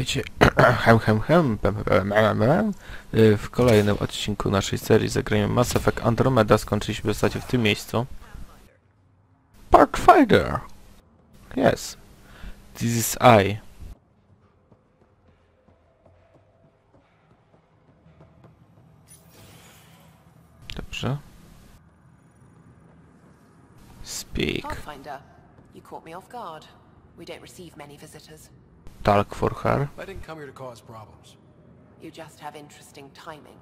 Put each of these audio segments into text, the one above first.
Witajcie w kolejnym odcinku naszej serii Zagrajmy Mass Effect Andromeda. Skończyliśmy w zasadzie w tym miejscu. Pathfinder! Yes. This is I. Dobrze. Speak. Pathfinder, you caught me off guard. We don't receive many visitors. Talk for her. I didn't come here to cause problems. You just have interesting timing.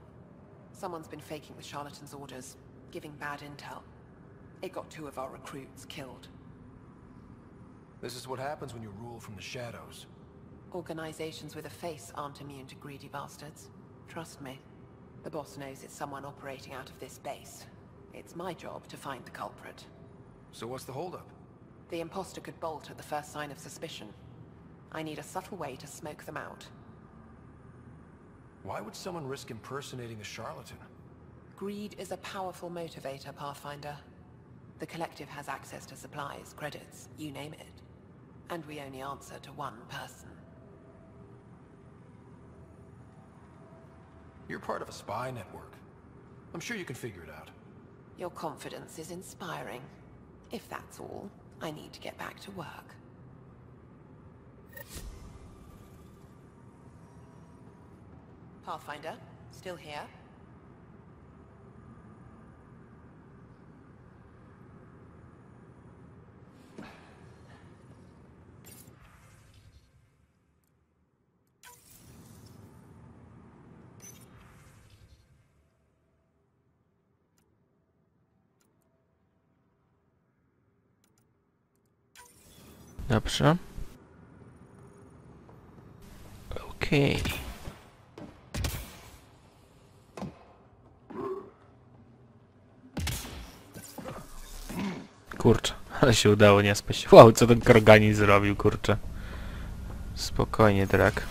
Someone's been faking the charlatan's orders, giving bad intel. It got 2 of our recruits killed. This is what happens when you rule from the shadows. Organizations with a face aren't immune to greedy bastards. Trust me. The boss knows it's someone operating out of this base. It's my job to find the culprit. So what's the holdup? The imposter could bolt at the first sign of suspicion. I need a subtle way to smoke them out. Why would someone risk impersonating a charlatan? Greed is a powerful motivator, Pathfinder. The Collective has access to supplies, credits, you name it. And we only answer to one person. You're part of a spy network. I'm sure you can figure it out. Your confidence is inspiring. If that's all, I need to get back to work. Pathfinder, still here? Dobrze. Okej. Kurczę, ale się udało nie spać. Wow, co ten Korgani zrobił, kurczę. Spokojnie, Drak.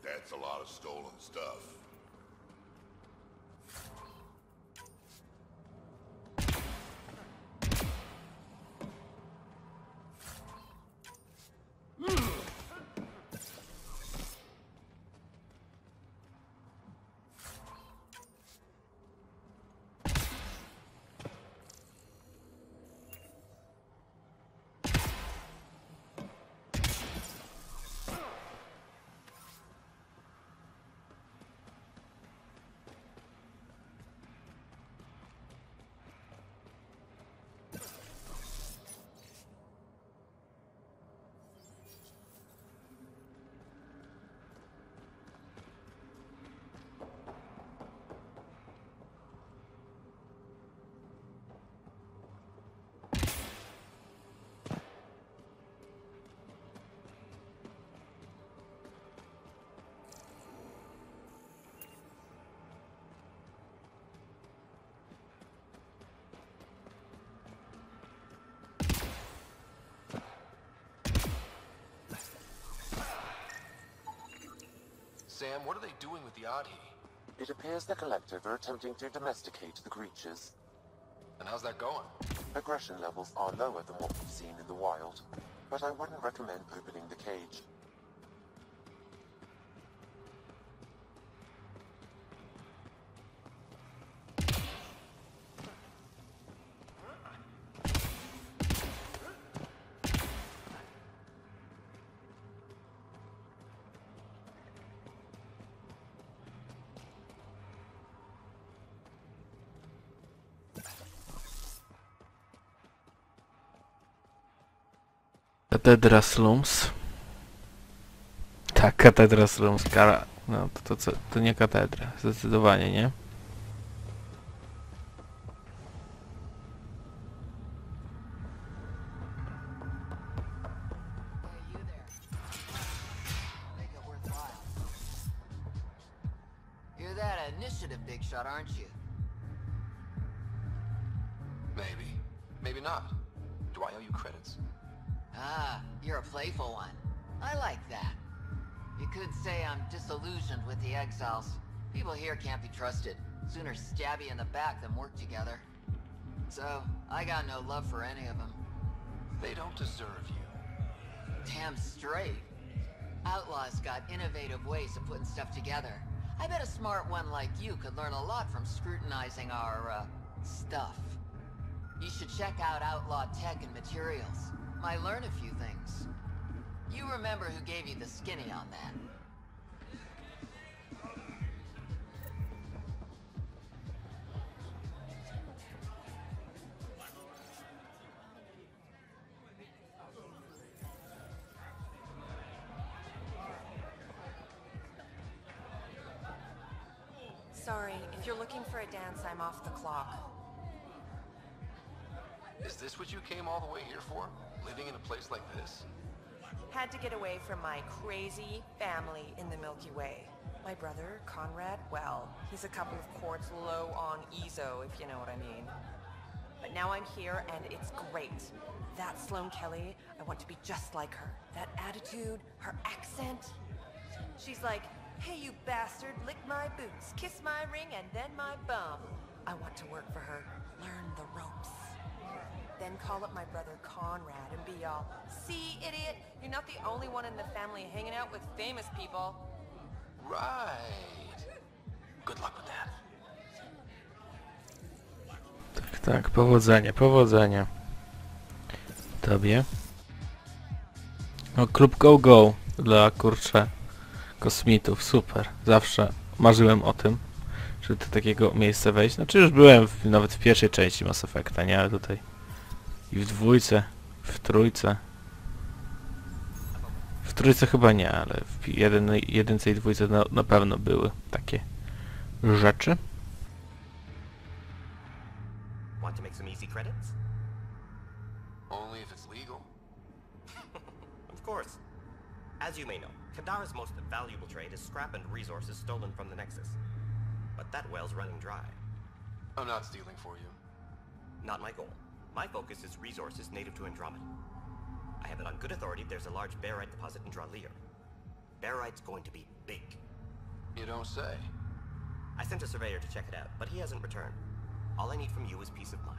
That's a lot of stolen stuff. Sam, what are they doing with the Adhi? It appears the Collective are attempting to domesticate the creatures. And how's that going? Aggression levels are lower than what we've seen in the wild, but I wouldn't recommend opening the cage. Katedra Slums. Tak, katedra Slums. No to nie katedra. Zdecydowanie nie. Hear that, initiative, big shot, aren't you? Maybe. Maybe not. Do I owe you credits? Ah, you're a playful one. I like that. You could say I'm disillusioned with the exiles. People here can't be trusted. Sooner stab you in the back than work together. So, I got no love for any of them. They don't deserve you. Damn straight. Outlaws got innovative ways of putting stuff together. I bet a smart one like you could learn a lot from scrutinizing our, stuff. You should check out Outlaw Tech and Materials. Might learn a few things. You remember who gave you the skinny on that. Sorry, if you're looking for a dance, I'm off the clock. Is this what you came all the way here for? Living in a place like this? Had to get away from my crazy family in the Milky Way. My brother, Conrad, well, he's a couple of quarts low on EZO, if you know what I mean. But now I'm here, and it's great. That Sloane Kelly, I want to be just like her. That attitude, her accent. She's like, hey, you bastard, lick my boots, kiss my ring, and then my bum. I want to work for her, learn the ropes. Then call up my brother Conrad and be all, see, idiot, you're not the only one in the family hanging out with famous people. Right. Good luck with that. Tak, tak, powodzenia, powodzenia. Tobie. O, klub Go Go dla, kurczę, kosmitów, super. Zawsze marzyłem o tym, żeby do takiego miejsca wejść. Znaczy już byłem nawet w pierwszej części Mass Effecta, nie? Ale tutaj i w dwójce, w trójce. W trójce chyba nie, ale w jedynce i dwójce na pewno były takie rzeczy. Want to make some easy credits? Only if it's legal. Of course. As you may know, Kadara's most valuable trade is scrap and resources stolen from the Nexus. But that well's running dry. I'm not stealing for you. Not my goal. My focus is resources native to Andromeda. I have it on good authority there's a large barite deposit in Dralier. Barite's going to be big. You don't say. I sent a surveyor to check it out, but he hasn't returned. All I need from you is peace of mind.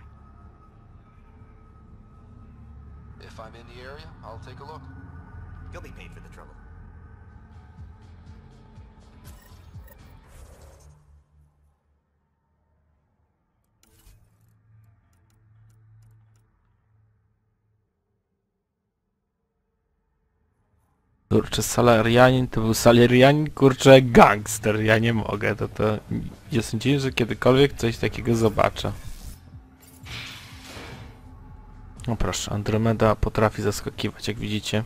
If I'm in the area, I'll take a look. You'll be paid for the trouble. Kurczę, salarianin to był salarianin, kurczę, gangster. Ja nie mogę, to nie sądziłem, że kiedykolwiek coś takiego zobaczę. No proszę, Andromeda potrafi zaskakiwać, jak widzicie.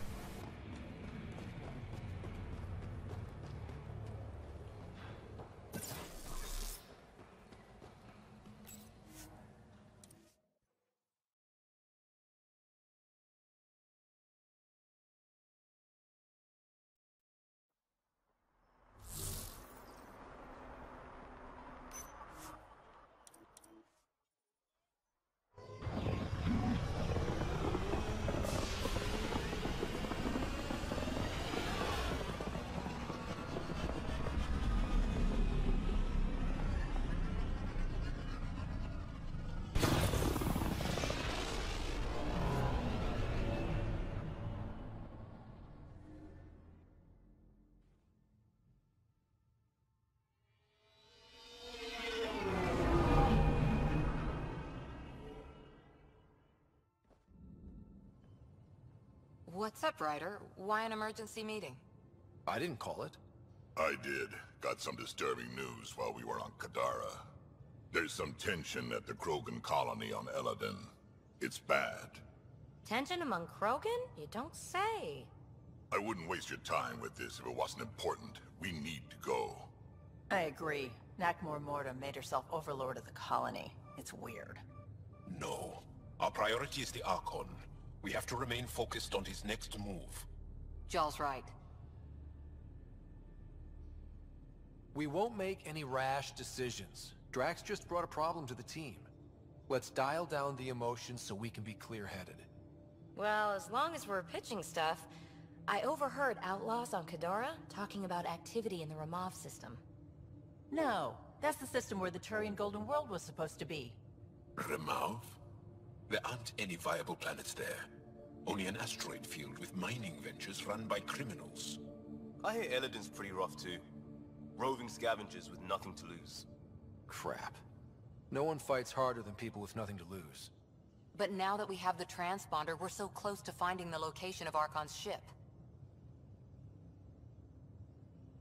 What's up, Ryder? Why an emergency meeting? I didn't call it. I did. Got some disturbing news while we were on Kadara. There's some tension at the Krogan colony on Eladin. It's bad. Tension among Krogan? You don't say. I wouldn't waste your time with this if it wasn't important. We need to go. I agree. Nakmor Morta made herself overlord of the colony. It's weird. No. Our priority is the Archon. We have to remain focused on his next move. Jall's right. We won't make any rash decisions. Drax just brought a problem to the team. Let's dial down the emotions so we can be clear-headed. Well, as long as we're pitching stuff, I overheard outlaws on Kadara talking about activity in the Ramov system. No, that's the system where the Turian Golden World was supposed to be. Remov? There aren't any viable planets there. Only an asteroid field with mining ventures run by criminals. I hear Eladin's pretty rough too. Roving scavengers with nothing to lose. Crap. No one fights harder than people with nothing to lose. But now that we have the transponder, we're so close to finding the location of Archon's ship.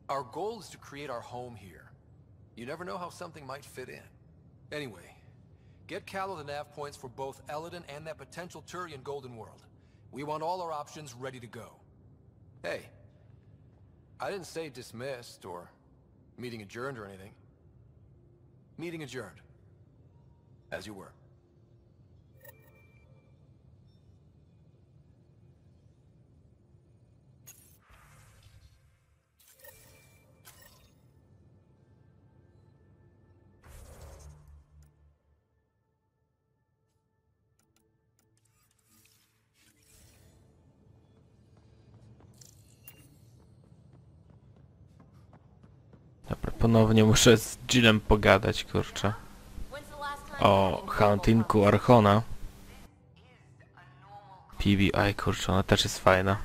Our goal is to create our home here. You never know how something might fit in. Anyway, get Callow the nav points for both Eladin and that potential Turian Golden World. We want all our options ready to go. Hey, I didn't say dismissed or meeting adjourned or anything. Meeting adjourned. As you were. Dobra, ponownie muszę z Jillem pogadać, kurczę. O huntingu Archona. PBI, kurczę, ona też jest fajna.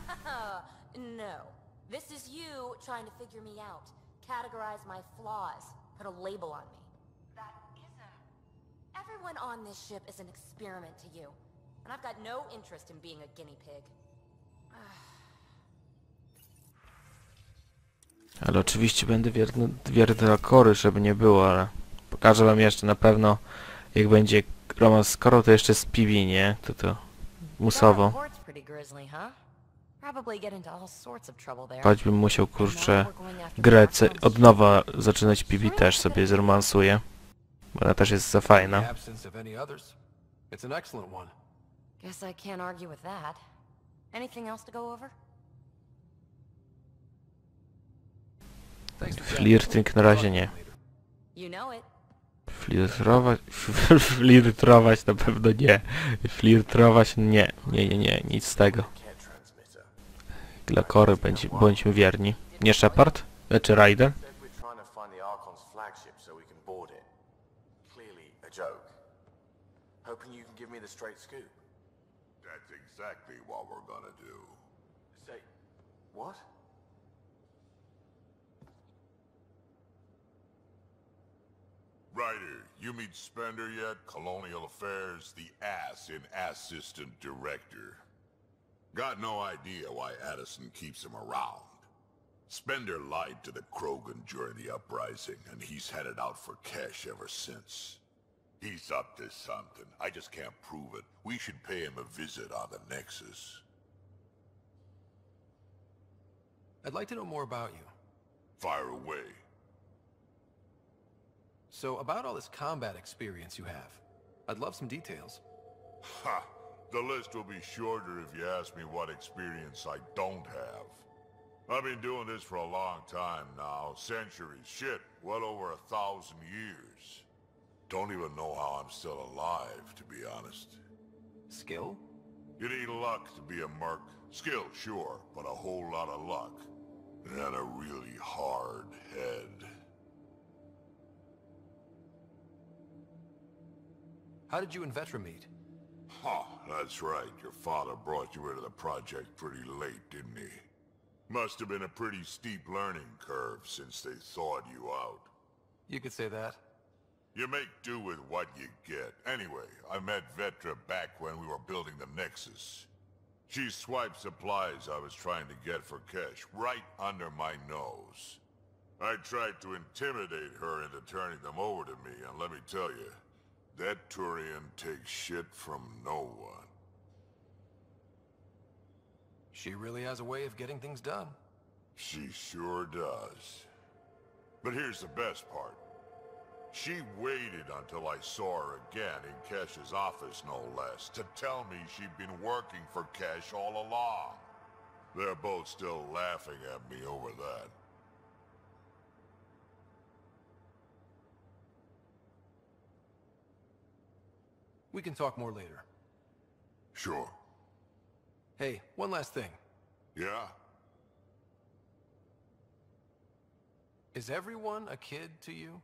No. This is you trying to figure me out. Categorize my flaws. Put a label on me. That isn't. Everyone on this ship is an experiment to you. And I've got no interest in being a guinea pig. Ale oczywiście będę wierny dla Kory, żeby nie było, ale pokażę wam jeszcze na pewno, jak będzie romans z Korą, to jeszcze z PV, nie? To musowo. Choćbym musiał, kurczę, grę od nowa zaczynać PV też sobie zromansuję, bo ona też jest za fajna. Guess I can't argue with that. Anything else to go over? Flirting na razie nie. You know it. Flirtować na pewno nie. Flirtować nie. Nie, nic z tego. Dla Kory bądźmy wierni. Nie Shepard? Czy Ryder? That's exactly what we're gonna do. Say, what? Ryder, you meet Spender yet? Colonial Affairs, the ass in assistant director. Got no idea why Addison keeps him around. Spender lied to the Krogan during the uprising, and he's headed out for cash ever since. He's up to something. I just can't prove it. We should pay him a visit on the Nexus. I'd like to know more about you. Fire away. So, about all this combat experience you have, I'd love some details. Ha! The list will be shorter if you ask me what experience I don't have. I've been doing this for a long time now. Centuries. Shit, well over 1,000 years. Don't even know how I'm still alive, to be honest. Skill? You need luck to be a merc. Skill, sure, but a whole lot of luck. And a really hard head. How did you and Vetra meet? Huh, that's right. Your father brought you into the project pretty late, didn't he? Must have been a pretty steep learning curve since they thawed you out. You could say that. You make do with what you get. Anyway, I met Vetra back when we were building the Nexus. She swiped supplies I was trying to get for cash right under my nose. I tried to intimidate her into turning them over to me, and let me tell you, that Turian takes shit from no one. She really has a way of getting things done. She sure does. But here's the best part. She waited until I saw her again in Cash's office, no less, to tell me she'd been working for Cash all along. They're both still laughing at me over that. We can talk more later. Sure. Hey, one last thing. Yeah? Is everyone a kid to you?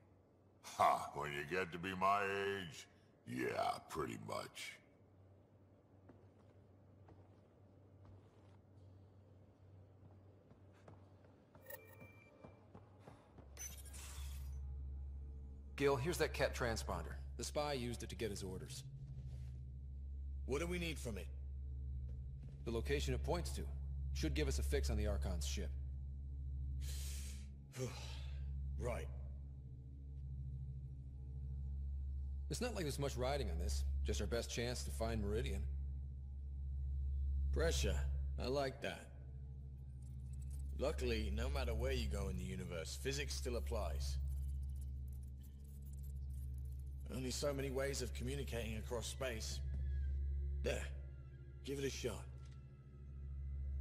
Ha, when you get to be my age, yeah, pretty much. Gil, here's that cat transponder. The spy used it to get his orders. What do we need from it? The location it points to. Should give us a fix on the Archon's ship. Right. It's not like there's much riding on this. Just our best chance to find Meridian. Pressure. I like that. Luckily, no matter where you go in the universe, physics still applies. Only so many ways of communicating across space. There. Give it a shot.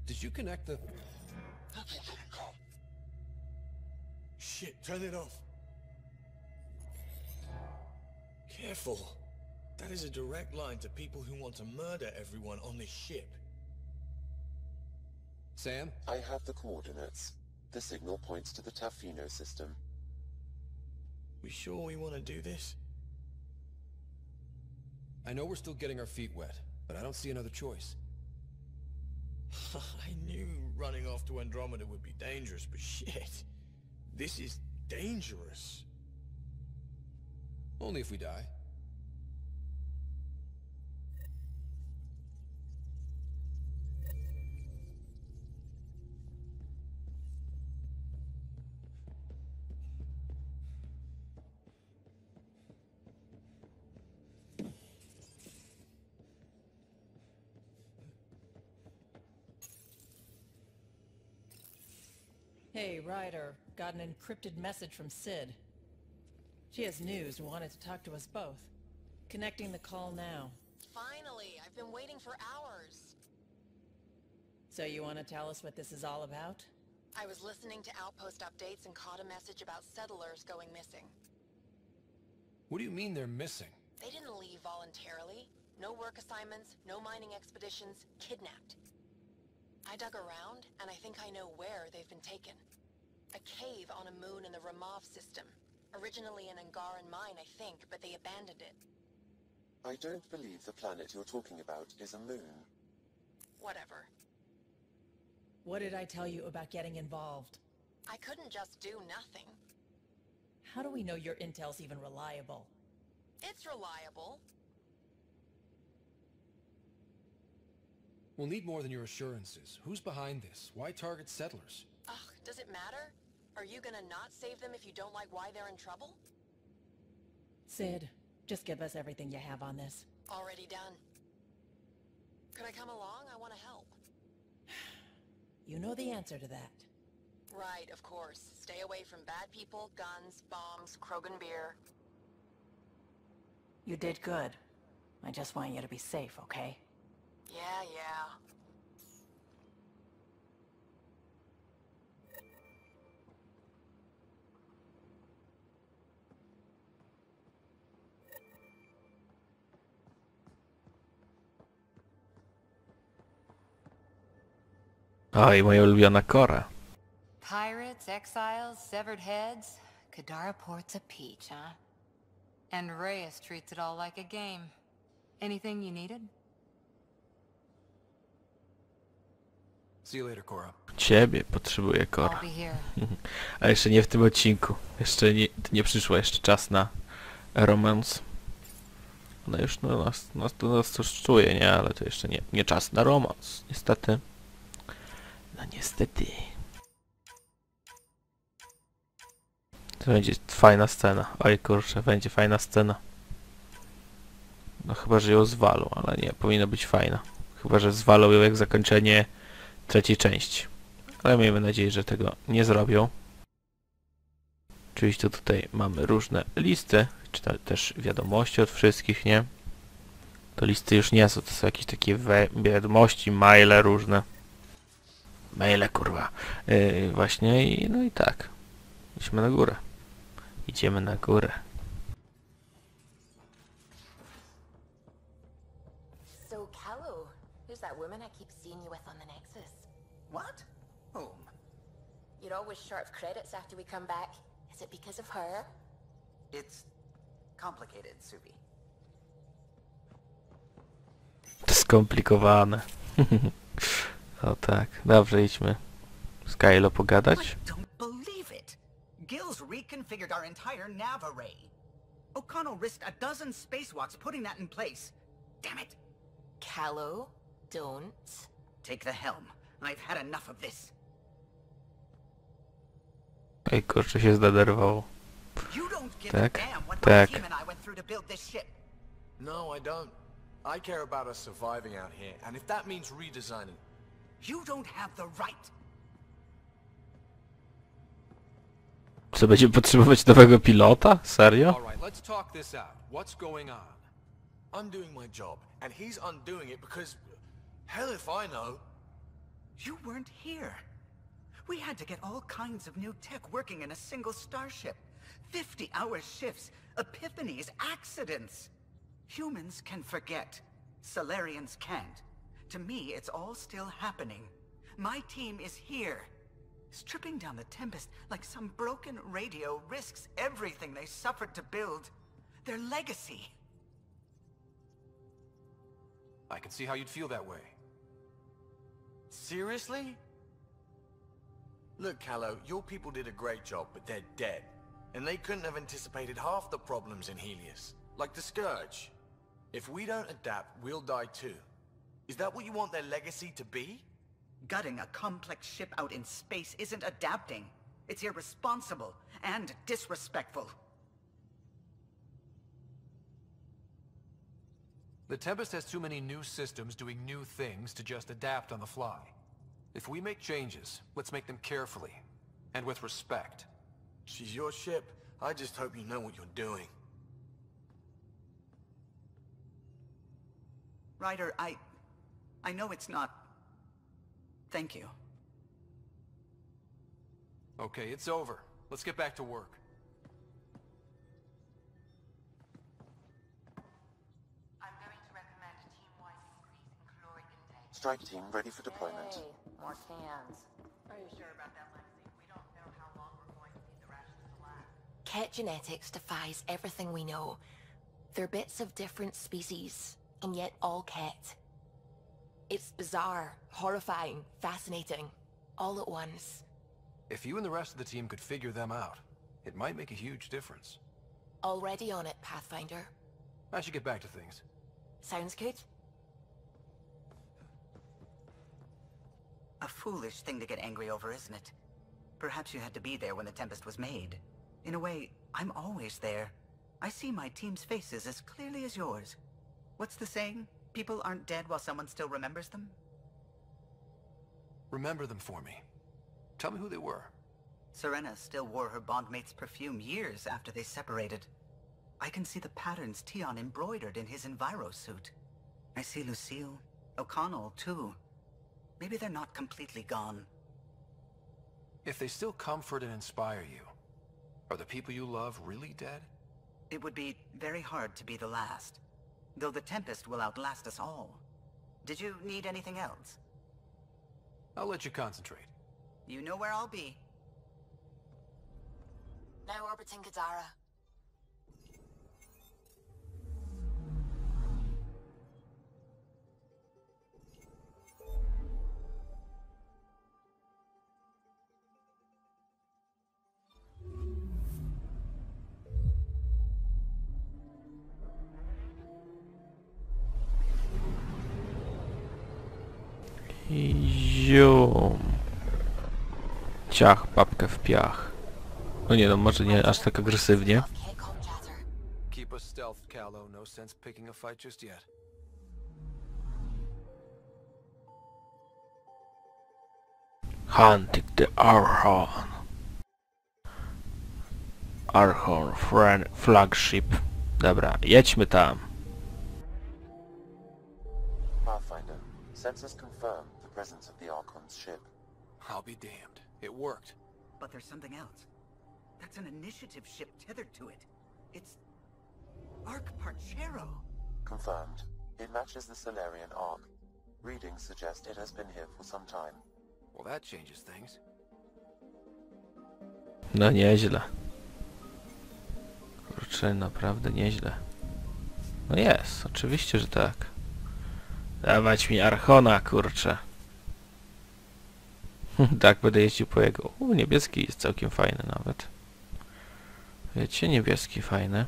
Did you connect the... Shit, turn it off. Careful. That is a direct line to people who want to murder everyone on this ship. Sam? I have the coordinates. The signal points to the Tafino system. We sure we want to do this? I know we're still getting our feet wet, but I don't see another choice. I knew running off to Andromeda would be dangerous, but shit. This is dangerous. Only if we die. Hey, Ryder. Got an encrypted message from Sid. She has news and wanted to talk to us both. Connecting the call now. Finally! I've been waiting for hours. So you want to tell us what this is all about? I was listening to Outpost updates and caught a message about settlers going missing. What do you mean they're missing? They didn't leave voluntarily. No work assignments, no mining expeditions, kidnapped. I dug around, and I think I know where they've been taken. A cave on a moon in the Ramov system. Originally an Angaran mine, I think, but they abandoned it. I don't believe the planet you're talking about is a moon. Whatever. What did I tell you about getting involved? I couldn't just do nothing. How do we know your intel's even reliable? It's reliable. We'll need more than your assurances. Who's behind this? Why target settlers? Ugh, does it matter? Are you gonna not save them if you don't like why they're in trouble? Sid, just give us everything you have on this. Already done. Could I come along? I want to help. You know the answer to that. Right, of course. Stay away from bad people, guns, bombs, Krogan beer. You did good. I just want you to be safe, okay? Yeah, yeah. O, i moja ulubiona Kora. Pirates, exiles, severed heads. Kadara port's a peach, huh? And Reyes treats it all like a game. Anything you needed? See you later, Cora. Ciebie potrzebuję, Kora. I'll be here. A jeszcze nie w tym odcinku. Jeszcze nie przyszło jeszcze czas na romans. No już nas to już czuje, nie? Ale to jeszcze nie czas na romans. Niestety. No niestety. To będzie fajna scena. Oj kurczę, będzie fajna scena. No chyba, że ją zwalą, ale nie, powinna być fajna. Chyba, że zwalą ją jak zakończenie trzeciej części. Ale miejmy nadzieję, że tego nie zrobią. Oczywiście tutaj mamy różne listy, czy też wiadomości od wszystkich, nie? To listy już nie są, to są jakieś takie wiadomości, maile różne. Maile, kurwa. Właśnie i no i tak. Idziemy na górę. Idziemy na górę. You're always short of credits after we come back. Is it because of her? It's complicated, Subi. Skomplikowane. O tak, dobrze, idźmy z Kylo pogadać. I don't believe it. Gills reconfigured our entire nav array. O'Connell risked a dozen spacewalks putting that in place. Damn it. Callow, don't. Take the helm. I've had enough of this. Ej, kurczę, się zdenerwował. You don't give Tak, a damn what my tak. team and I went through to build this ship. No, I don't. I care about us surviving out here, and if that means redesigning... You don't have the right. Co, będziemy potrzebować nowego pilota? Serio? All right, let's talk this out. What's going on? I'm doing my job, and he's undoing it because... Hell if I know. You weren't here. We had to get all kinds of new tech working in a single starship. 50-hour shifts, epiphanies, accidents. Humans can forget. Solarians can't. To me, it's all still happening. My team is here. Stripping down the Tempest like some broken radio risks everything they suffered to build. Their legacy. I can see how you'd feel that way. Seriously? Look, Callow, your people did a great job, but they're dead. And they couldn't have anticipated half the problems in Helios. Like the Scourge. If we don't adapt, we'll die too. Is that what you want their legacy to be? Gutting a complex ship out in space isn't adapting. It's irresponsible and disrespectful. The Tempest has too many new systems doing new things to just adapt on the fly. If we make changes, let's make them carefully, and with respect. She's your ship. I just hope you know what you're doing. Ryder, I know it's not... Thank you. Okay, it's over. Let's get back to work. I'm going to recommend a team-wide increase in caloric intake. Strike team ready for deployment. Hey, more cans. Are you sure about that, Lexi? We don't know how long we're going to need the rations to last. Ket genetics defies everything we know. They're bits of different species, and yet all Ket. It's bizarre, horrifying, fascinating, all at once. If you and the rest of the team could figure them out, it might make a huge difference. Already on it, Pathfinder. I should get back to things. Sounds good? A foolish thing to get angry over, isn't it? Perhaps you had to be there when the Tempest was made. In a way, I'm always there. I see my team's faces as clearly as yours. What's the saying? People aren't dead while someone still remembers them? Remember them for me. Tell me who they were. Serena still wore her bondmate's perfume years after they separated. I can see the patterns Tion embroidered in his Enviro suit. I see Lucille, O'Connell, too. Maybe they're not completely gone. If they still comfort and inspire you, are the people you love really dead? It would be very hard to be the last. Though the Tempest will outlast us all. Did you need anything else? I'll let you concentrate. You know where I'll be. Now orbiting Kadara. Zium. Ciach, papkę w piach. No nie no, może nie aż tak agresywnie. Keep us stealthed, Callow. No sense picking a fight just yet. Hunting the Archon. Archon flagship. Dobra, jedźmy tam. Pathfinder, sensors confirm the presence of the Archon's ship. I'll be damned. It worked. But there's something else. That's an initiative ship tethered to it. It's... Arc Parchero. Confirmed. It matches the Solarian Arc. Readings suggest it has been here for some time. Well, that changes things. No nieźle. Kurczę, naprawdę nieźle. No jest, oczywiście, że tak. Dawać mi Archona, kurczę. Tak, będę jeździł po jego. Niebieski jest całkiem fajny nawet. Wiecie, niebieski fajny.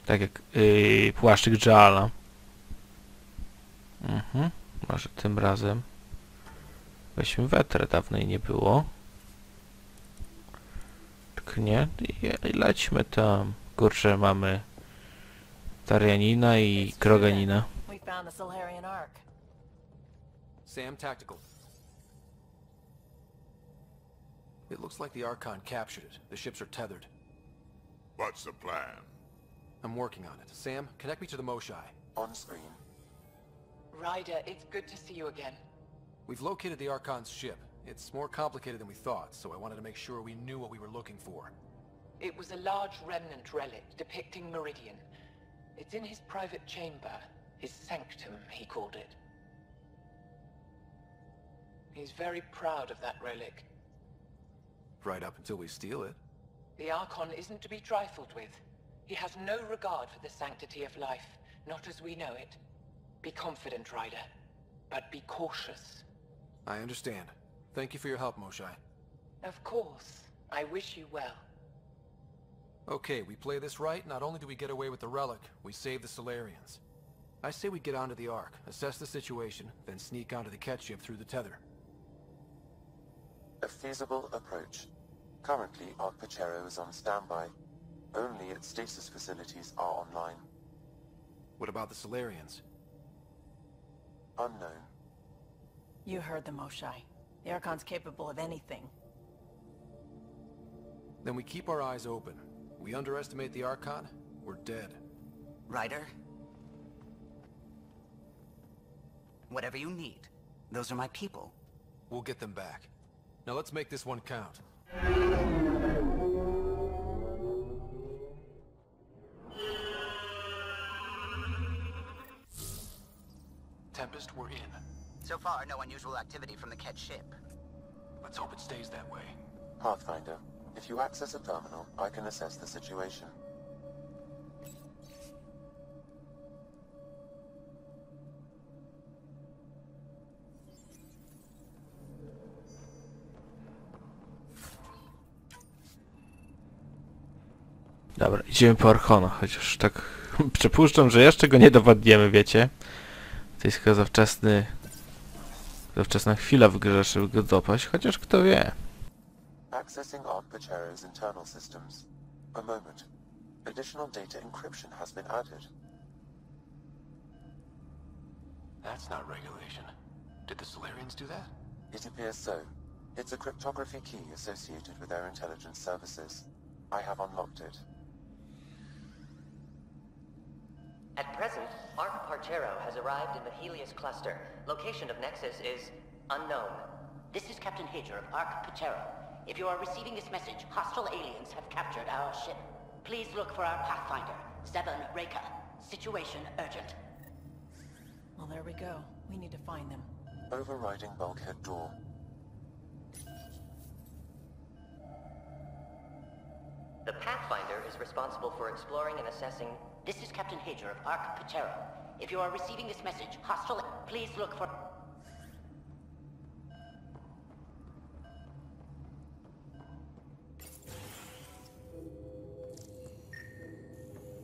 Tak jak płaszczyk Jaala. Może tym razem weźmy wetrę, dawnej nie było. Tak nie? I lećmy tam. Kurczę, mamy Tarianina i Kroganina. We found the Solarian Ark. Sam, tactical. It looks like the Archon captured it. The ships are tethered. What's the plan? I'm working on it. Sam, connect me to the Moshai. On screen. Ryder, it's good to see you again. We've located the Archon's ship. It's more complicated than we thought, so I wanted to make sure we knew what we were looking for. It was a large remnant relic depicting Meridian. It's in his private chamber. His sanctum, he called it. He's very proud of that relic. Right up until we steal it. The Archon isn't to be trifled with. He has no regard for the sanctity of life, not as we know it. Be confident, Ryder, but be cautious. I understand. Thank you for your help, Moshai. Of course. I wish you well. Okay, we play this right, not only do we get away with the relic, we save the Solarians. I say we get onto the Ark, assess the situation, then sneak onto the Ket ship through the tether. A feasible approach. Currently, Ark Pachero is on standby. Only its stasis facilities are online. What about the Solarians? Unknown. You heard the Moshai. The Archon's capable of anything. Then we keep our eyes open. We underestimate the Archon, we're dead. Ryder? Whatever you need. Those are my people. We'll get them back. Now let's make this one count. Tempest, we're in. So far, no unusual activity from the Ket ship. Let's hope it stays that way. Pathfinder, if you access a terminal, I can assess the situation. Dobra, idziemy po Archona, chociaż tak przypuszczam, że jeszcze go nie dowadniemy, wiecie. To jest chyba za wczesna chwila w grze, żeby go dopaść, chociaż kto wie. Accessing Ark Pachero's internal systems. A moment. Additional data encryption has been added. That's not regulation. Did the Solarians do that? It appears so. It's a cryptography key associated with their intelligence services. I have unlocked it. At present, Ark Parchero has arrived in the Helios cluster. Location of Nexus is unknown. This is Captain Hager of Ark Parchero. If you are receiving this message, hostile aliens have captured our ship. Please look for our Pathfinder, Zebon Reka. Situation urgent. Well, there we go. We need to find them. Overriding bulkhead door. The Pathfinder is responsible for exploring and assessing... This is Captain Hager of Ark Pachero. If you are receiving this message, hostile... Please look for...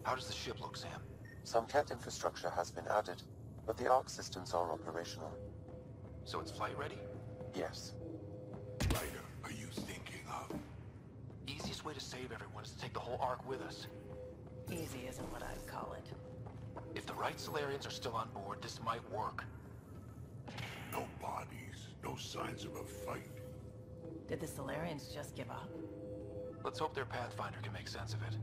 How does the ship look, Sam? Some Ket infrastructure has been added, but the Ark systems are operational. So it's flight ready? Yes. Ryder, are you thinking of? Easiest way to save everyone is to take the whole Ark with us. Easy isn't what I'd call it. If the right Solarians are still on board, this might work. No bodies, no signs of a fight. Did the Solarians just give up? Let's hope their Pathfinder can make sense of it.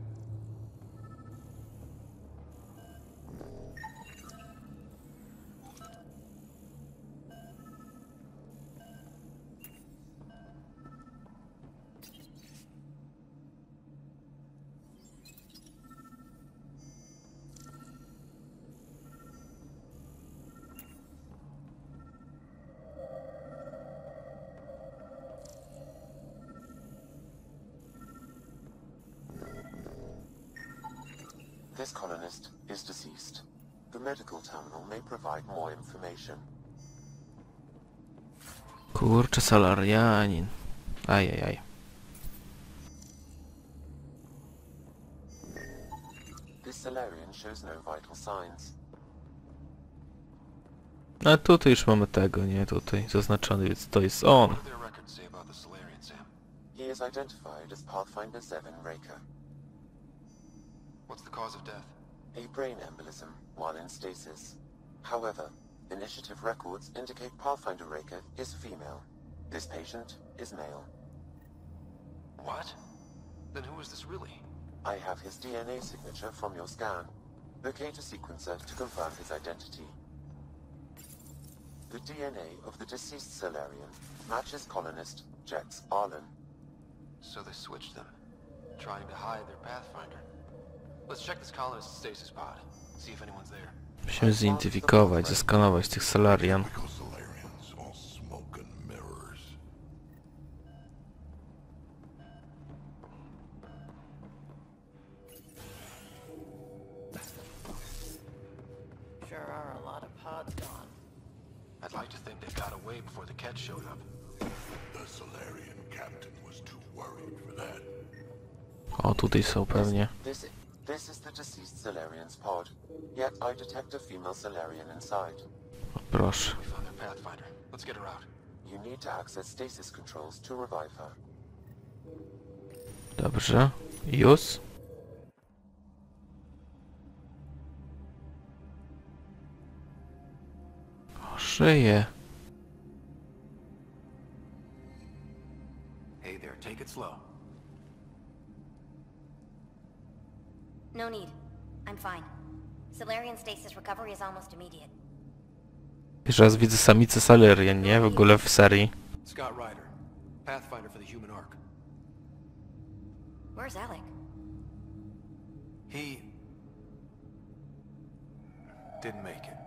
This colonist is deceased. The medical terminal may provide more information. Kurczę, salarianin. Ajajaj. This Salarian shows no vital signs. A tutaj już mamy tego, nie? Tutaj zaznaczony, więc to jest on. What do their records say about the Salarian, Sam? He is identified as Pathfinder 7 Raker. What's the cause of death? A brain embolism while in stasis. However, initiative records indicate Pathfinder Raker is female. This patient is male. What? Then who is this really? I have his DNA signature from your scan. Locate a sequencer to confirm his identity. The DNA of the deceased Salarian matches colonist Jex Arlen. So they switched them, trying to hide their Pathfinder. Let's check this colonist's stasis pod. See if anyone's there. Musimy zidentyfikować, zeskanować tych Salarian. Sure are a lot of pods gone. I'd like to think they got away before the Ket showed up. The Salarian captain was too worried for that. O, tutaj są pewnie. This is the deceased Salarian's pod. Yet I detect a female Salarian inside. O, proszę. We found their Pathfinder. Let's get her out. You need to access stasis controls to revive her. Dobrze. Już. O, żyje. Hey there, take it slow. No need. I'm fine. Salarian stasis recovery is almost immediate. Jeszcze raz widzę samicę Salarian, nie? W ogóle w serii. Scott Ryder, Pathfinder for the Human Ark. Where's Alec? He didn't make it.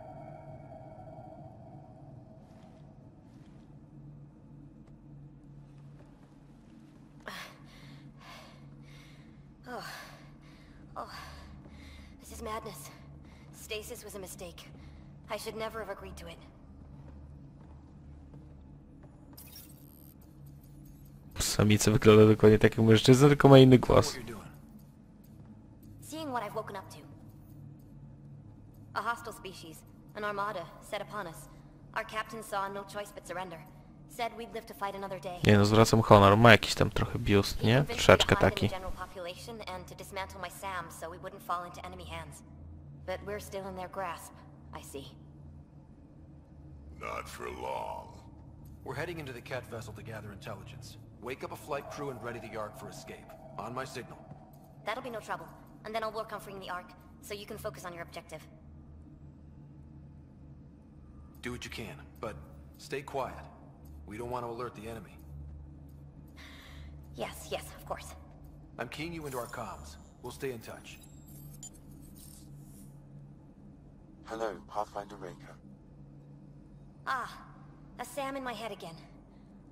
Oh, this is madness. Stasis was a mistake. I should never have agreed to it. Samica wygląda dokładnie tak jak mężczyzna, tylko ma inny głos. Seeing what I've woken up to. A hostile species, an armada, set upon us. Our captain saw no choice but surrender. Said we'd live to fight another day. Nie no, zwracam honor. Ma jakiś tam trochę biust, nie? Troszeczkę taki. And to dismantle my SAM so we wouldn't fall into enemy hands. But we're still in their grasp, I see. Not for long. We're heading into the Ket vessel to gather intelligence. Wake up a flight crew and ready the Ark for escape. On my signal. That'll be no trouble. And then I'll work on freeing the Ark, so you can focus on your objective. Do what you can, but stay quiet. We don't want to alert the enemy. Yes, of course. I'm keying you into our comms. We'll stay in touch. Hello, Pathfinder Raker. Ah, a SAM in my head again.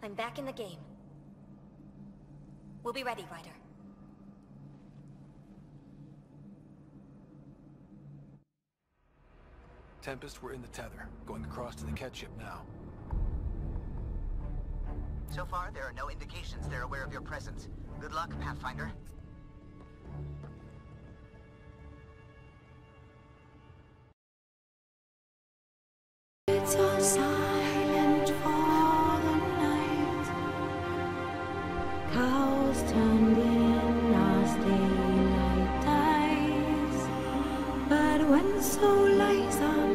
I'm back in the game. We'll be ready, Ryder. Tempest, we're in the tether, going across to the Ket ship now. So far, there are no indications they're aware of your presence. Good luck, Pathfinder. It's all silent for the night. Cows turned in as daylight dies. But when so lies on